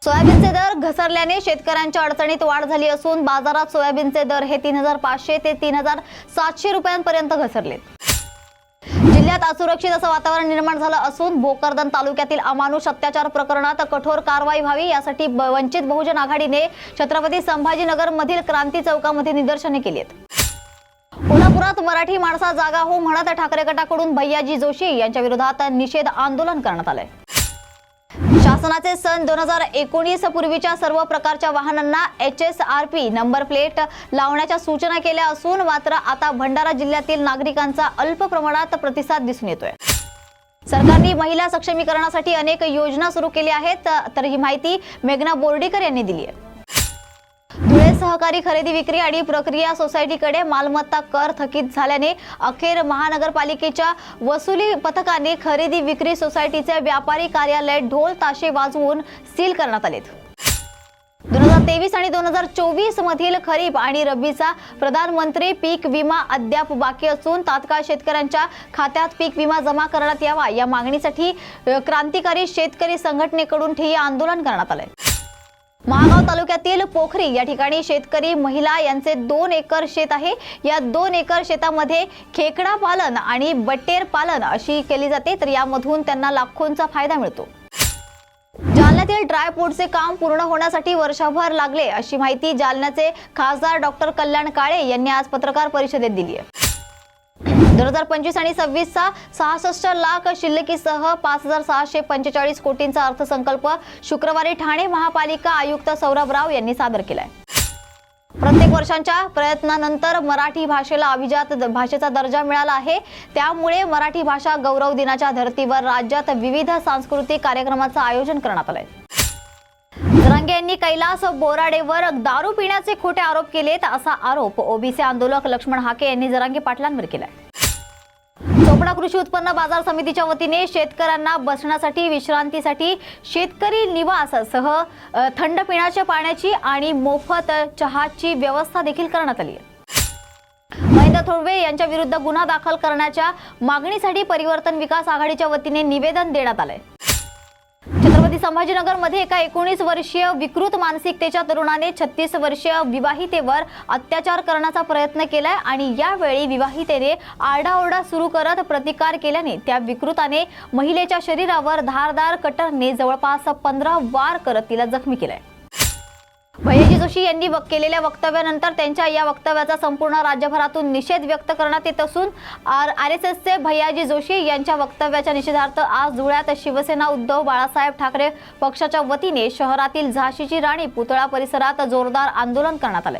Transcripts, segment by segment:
सोयाबीनचे दर घसरल्याने शेतकऱ्यांच्या अडचणीत वाढ झाली असून बाजारात सोयाबीनचे दर हे 3500 ते 3700 रुपयांपर्यंत घसरले। जिल्ह्यात असुरक्षित असं वातावरण निर्माण झालं असून भोकरदन तालुक्यातील अमानुष अत्याचार प्रकरणात कठोर कारवाई व्हावी यासाठी वंचित बहुजन आघाडीने छत्रपती संभाजीनगर मधील क्रांती चौकामध्ये निदर्शने केली आहेत। कोल्हापुरात मराठी माणसा जागा हो म्हणत ठाकरे गटाकडून भैयाजी जोशी यांच्या विरोधात निषेध आंदोलन करण्यात आले। शासनाचे सन 2019 पूर्वीच्या सर्व प्रकारच्या वाहनांना HSRP नंबर प्लेट लावण्याच्या सूचना केल्या असून मात्र आता भंडारा जिल्ह्यातील नागरिकांचा अल्प प्रमाणात प्रतिसाद दिसून येतोय। सरकारने महिला सक्षमीकरणासाठी अनेक योजना सुरू केल्या आहेत, तर ही माहिती मेघना बोर्डीकर यांनी दिली आहे। धुळे सहकारी खरेदी विक्री आणि प्रक्रिया सोसायटीकडे मालमत्ता कर थकीत झाल्याने अखेर महानगरपालिकेच्या वसुली पथकाने खरेदी विक्री सोसायटीचे व्यापारी कार्यालय ढोल ताशे वाजवून सील करण्यात आले। 2023 आणि 2024 मधील खरीप आणि रब्बीचा प्रधानमंत्री पीक विमा अद्याप बाकी असून तात्काळ शेतकऱ्यांच्या खात्यात पीक विमा जमा करण्यात यावा या मागणीसाठी क्रांतिकारी शेतकरी संघटनेकडून ठिय्या आंदोलन करण्यात आले। महागाव तालुक्यातील पोखरी या ठिकाणी शेतकरी महिला यांचे 2 एकर शेत आहे। या 2 एकर शेतामध्ये खेकडा पालन आणि बटेर पालन अशी केली जाते, तर यामधून त्यांना लाखोंचा फायदा मिळतो। जालन्यातील ड्रायपोर्टचे काम पूर्ण होण्यासाठी वर्षभर लागले अशी माहिती जालन्याचे खासदार डॉक्टर कल्याण काळे यांनी आज पत्रकार परिषदेत दिली आहे। 2025 आणि 26चा 66 लाख शिल्लकीसह 5645 कोटींचा अर्थसंकल्प शुक्रवारी ठाणे महापालिका आयुक्त सौरभ राव यांनी सादर केलाय। प्रत्येक वर्षांच्या प्रयत्नानंतर मराठी भाषेला अभिजात भाषेचा दर्जा मिळाला आहे, त्यामुळे मराठी भाषा गौरव दिनाच्या धर्तीवर राज्यात विविध सांस्कृतिक कार्यक्रमांचं आयोजन करण्यात आलंय। जरांगे यांनी कैलास बोराडेवर दारू पिण्याचे खोटे आरोप केलेत असा आरोप ओबीसी आंदोलक लक्ष्मण हाके यांनी जरांगे पाटलांवर केलाय। चोपडा कृषी उत्पन्न बाजार समितीच्या वतीने शेतकऱ्यांना बसण्यासाठी विश्रांतीसाठी शेतकरी निवासासह थंड पिण्याच्या पाण्याची आणि मोफत चहाची व्यवस्था देखील करण्यात आली आहे। महेंद्र थोरवे यांच्या विरुद्ध गुन्हा दाखल करण्याच्या मागणीसाठी परिवर्तन विकास आघाडीच्या वतीने निवेदन देण्यात आले। छत्रपती संभाजीनगर मध्ये एका 19 वर्षीय विकृत मानसिकतेच्या तरुणाने 36 वर्षीय विवाहितेवर अत्याचार करण्याचा प्रयत्न केलाय आणि यावेळी विवाहितेने आरडाओरडा सुरू करत प्रतिकार केल्याने त्या विकृताने महिलेच्या शरीरावर धारदार कटरने जवळपास 15 वार करत तिला जखमी केलाय। भैयाजी जोशी यांनी केलेल्या वक्तव्यानंतर त्यांच्या या वक्तव्याचा संपूर्ण राज्यभरातून निषेध व्यक्त करण्यात येत असून RSSचे भैयाजी जोशी यांच्या वक्तव्याच्या निषेधार्थ आज धुळ्यात शिवसेना उद्धव बाळासाहेब ठाकरे पक्षाच्या वतीने शहरातील झाशीची राणी पुतळा परिसरात जोरदार आंदोलन करण्यात आले।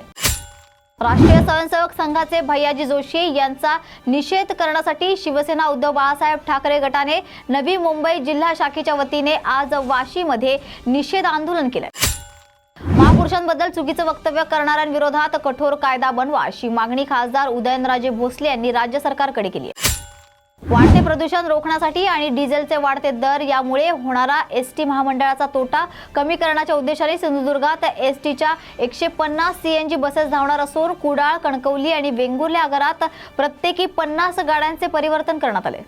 राष्ट्रीय स्वयंसेवक संघाचे भैयाजी जोशी यांचा निषेध करण्यासाठी शिवसेना उद्धव बाळासाहेब ठाकरे गटाने नवी मुंबई जिल्हा शाखेच्या वतीने आज वाशीमध्ये निषेध आंदोलन केले। महापुरुषांबद्दल चुकीचं वक्तव्य करणाऱ्यांविरोधात कठोर कायदा बनवा अशी मागणी खासदार उदयनराजे भोसले यांनी राज्य सरकारकडे केली आहे। वाढते प्रदूषण रोखण्यासाठी आणि डिझेलचे वाढते दर यामुळे होणारा एसटी महामंडळाचा तोटा कमी करण्याच्या उद्देशाने सिंधुदुर्गात एसटीच्या 150 CNG बसेस धावणार असून कुडाळ, कणकवली आणि वेंगुर्ले आगारात प्रत्येकी 50 गाड्यांचे परिवर्तन करण्यात आले।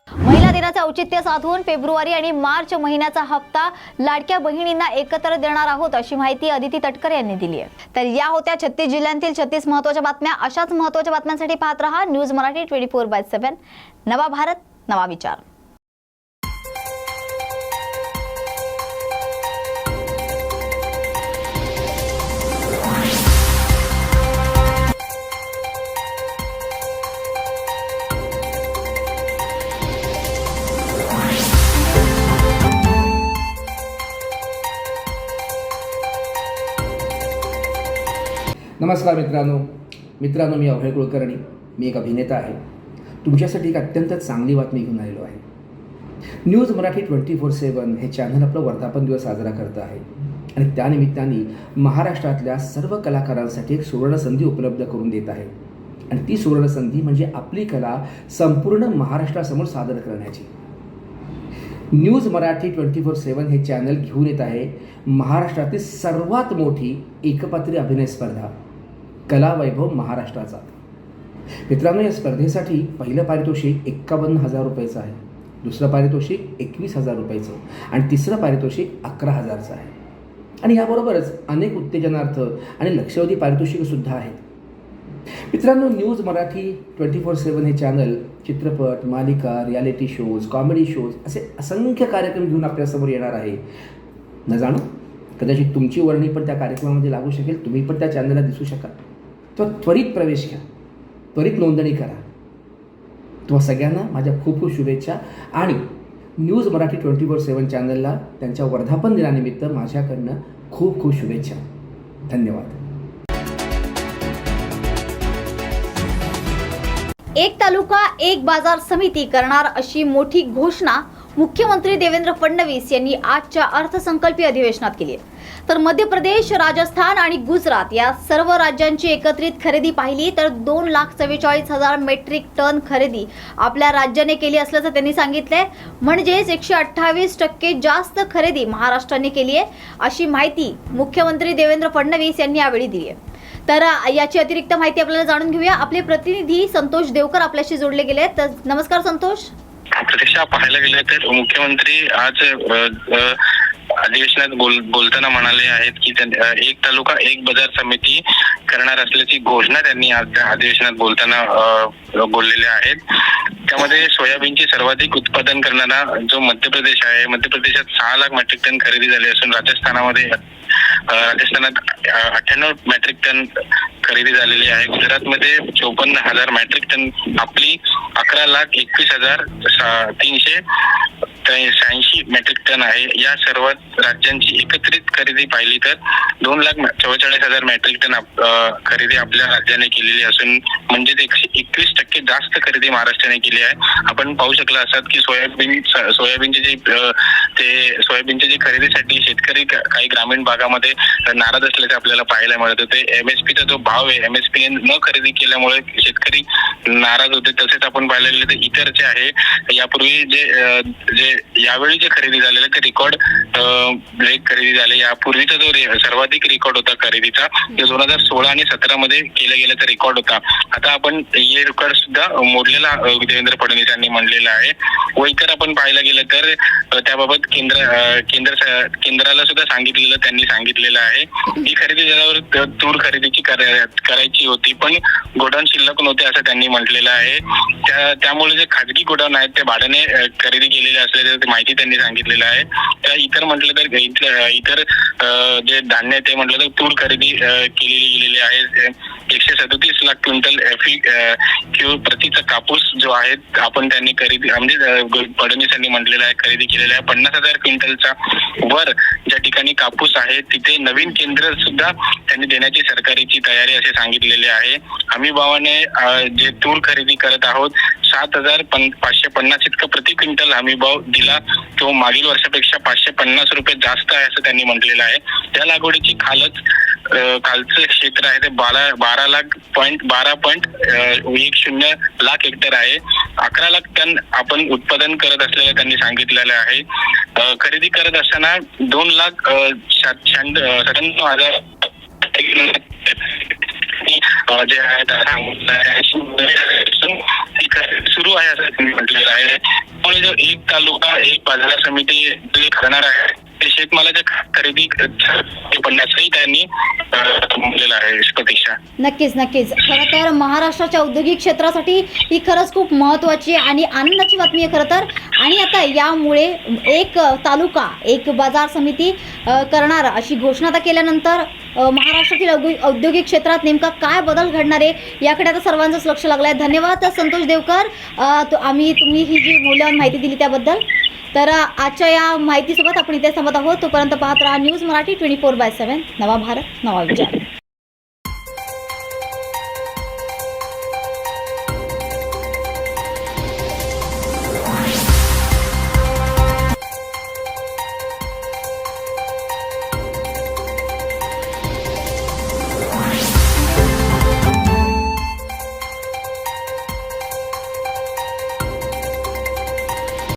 महिला दिनाचे औचित्य साधून फेब्रुवारी आणि मार्च महिन्याचा हप्ता लाडक्या बहिणींना एकत्र देणार आहोत अशी माहिती अदिती तटकर यांनी दिली आहे। तर या होत्या 36 जिल्ह्यांतील 36 महत्त्वाच्या बातम्या। अशाच महत्त्वाच्या बातम्यांसाठी पाहत रहा न्यूज मराठी 24/7। नवा भारत, नवा विचार। नमस्कार मित्रांनो, मी अभय कुलकर्णी। मी एक अभिनेता आहे। तुमच्यासाठी एक अत्यंत चांगली बातमी घेऊन आलेलो आहे। न्यूज मराठी 24/7 हे चॅनल आपला वर्धापन दिवस साजरा करत आहे आणि त्यानिमित्ताने महाराष्ट्रातल्या सर्व कलाकारांसाठी एक सुवर्ण संधी उपलब्ध करून देत आहे आणि ती सुवर्ण संधी म्हणजे आपली कला संपूर्ण महाराष्ट्रासमोर सादर करण्याची। न्यूज मराठी 24/7 हे चॅनल घेऊन येत आहे महाराष्ट्रातील सर्वात मोठी एकपात्री अभिनय स्पर्धा कला वैभव महाराष्ट्राचा। मित्रांनो, या स्पर्धेसाठी पहिलं पारितोषिक 51,000 रुपयाचं आहे दुसरं पारितोषिक 21,000 रुपयाचं आणि तिसरं पारितोषिक 11,000चं आहे. आणि याबरोबरच अनेक उत्तेजनार्थ आणि लक्षवेधी पारितोषिकंसुद्धा आहेत. मित्रांनो, न्यूज मराठी 24/7 हे चॅनल चित्रपट, मालिका, रियालिटी शोज, कॉमेडी शोज असे असंख्य कार्यक्रम घेऊन आपल्यासमोर येणार आहे. न जाणू कदाचित तुमची वर्णी पण त्या कार्यक्रमामध्ये लागू शकेल, तुम्ही पण त्या चॅनलला दिसू शकाल. तर त्वरित प्रवेश घ्या, त्वरित नोंदणी करा. तुम्हा सगळ्यांना माझ्या खूप खूप शुभेच्छा आणि न्यूज मराठी 24/7 चॅनलला त्यांच्या वर्धापन दिनानिमित्त माझ्याकडनं खूप खूप शुभेच्छा. धन्यवाद. एक तालुका एक बाजार समिती करणार अशी मोठी घोषणा मुख्यमंत्री देवेंद्र फडणवीस यांनी आजच्या अर्थसंकल्पीय अधिवेशनात केली आहे. तर मध्य प्रदेश, राजस्थान आणि गुजरात या सर्व राज्यांची एकत्रित खरेदी पाहिली तर 2,44,000 मेट्रिक टन खरेदी आपल्या राज्याने केली असल्याचं त्यांनी सांगितलंय. म्हणजेच 128% जास्त खरेदी महाराष्ट्राने केली आहे अशी माहिती मुख्यमंत्री देवेंद्र फडणवीस यांनी यावेळी दिली आहे. तर याची अतिरिक्त माहिती आपल्याला जाणून घेऊया. आपले प्रतिनिधी संतोष देवकर आपल्याशी जोडले गेले आहेत. तर नमस्कार संतोष. प्रत्यक्ष पाहायला गेलं तर मुख्यमंत्री आज अधिवेशनात बोलताना म्हणाले आहेत की एक तालुका एक बाजार समिती करणार असल्याची घोषणा त्यांनी आज अधिवेशनात बोलताना बोललेल्या आहेत. त्यामध्ये सोयाबीनची सर्वाधिक उत्पादन करणारा जो मध्य प्रदेश आहे, मध्य प्रदेशात 6 लाख मेट्रिक टन खरेदी झाली असून राजस्थानात 98 मेट्रिक टन खरेदी झालेली आहे. गुजरातमध्ये 54,000 मेट्रिक टन, आपली 11,21,386 मेट्रिक टन आहे. या सर्व राज्यांची एकत्रित खरेदी पाहिली तर 2,44,000 मेट्रिक टन खरेदी आपल्या राज्याने केलेली असून म्हणजे 121% जास्त खरेदी महाराष्ट्राने केली आहे. आपण पाहू शकला असाल की सोयाबीनची जी खरेदीसाठी शेतकरी काही ग्रामीण भागामध्ये नाराज असल्याचे आपल्याला पाहायला मिळत होते. MSPचा जो भाव आहे, MSP न खरेदी केल्यामुळे शेतकरी नाराज होते. तसेच आपण पाहायला गेले तर इतर जे आहे, यापूर्वी जे यावेळी जे खरेदी झालेलं ते रेकॉर्ड खरेदी झाले. यापूर्वीचा जो सर्वाधिक रेकॉर्ड होता खरेदीचा, तो 2016 आणि 17 मध्ये केला गेल्याचा रेकॉर्ड होता. आता आपण हे रेकॉर्ड सुद्धा मोडलेला देवेंद्र फडणवीस यांनी म्हणलेला आहे. व इतर आपण पाहायला गेलं तर त्याबाबत केंद्राला सुद्धा त्यांनी सांगितलेलं आहे. ही खरेदी झाल्यावर तूर खरेदीची करायची होती पण गोडाऊन शिल्लक नव्हते असं त्यांनी म्हटलेलं आहे. त्यामुळे जे खाजगी गोडाऊन आहेत ते भाड्याने खरेदी केलेले असल्याची माहिती त्यांनी सांगितलेलं आहे. त्या इतर म्हटलं तर इतर जे धान्य आहे ते म्हटलं तर तूर खरेदी केलेली आहे. 137 लाख क्विंटल FEQ प्रतीचा कापूस जो आहे आपण त्यांनी खरेदी म्हणजे फडणवीस यांनी म्हटलेलं आहे खरेदी केलेला आहे. 50,000 क्विंटलचा वर ज्या ठिकाणी कापूस आहे तिथे नवीन केंद्र सुद्धा त्यांनी देण्याची सरकारची तयारी असे सांगितलेले आहे. हमी भावाने जे तूर खरेदी करत आहोत 7,550 इतका प्रति क्विंटल हमी भाव दिला. तो मागील वर्षापेक्षा 550 रुपये जास्त आहे असं त्यांनी म्हटलेलं आहे. त्या लागवडीची खालचं क्षेत्र आहे ते 12.10 लाख हेक्टर आहे. 11 लाख टन आपण उत्पादन करत असलेलं त्यांनी सांगितलेलं आहे. खरेदी करत असताना 2,97,000 जे आहे सुरू आहे असं त्यांनी म्हटलेलं आहे. त्यामुळे जो एक तालुका एक बाजार समिती जे करणार आहे ते शेतमालाच्या खरेदी पडण्यासही त्यांनी म्हटलेलं आहे. प्रतीक्षा नक्कीच. खरं तर महाराष्ट्राच्या औद्योगिक क्षेत्रासाठी ही खरंच खूप महत्त्वाची आणि आनंदाची बातमी आहे खरं तर. आणि आता यामुळे एक तालुका एक बाजार समिती करणार अशी घोषणा आता केल्यानंतर महाराष्ट्रातील औद्योगिक क्षेत्रात नेमका काय बदल घडणार आहे याकडे आता सर्वांचंच लक्ष लागलं आहे. धन्यवाद संतोष देवकर, तुम्ही ही जी मूल्यवान माहिती दिली त्याबद्दल. तर आजच्या या माहितीसोबत आपण इथे थांबत आहोत. तोपर्यंत पाहत राहा न्यूज मराठी 24/7. नवा भारत नवा विचार.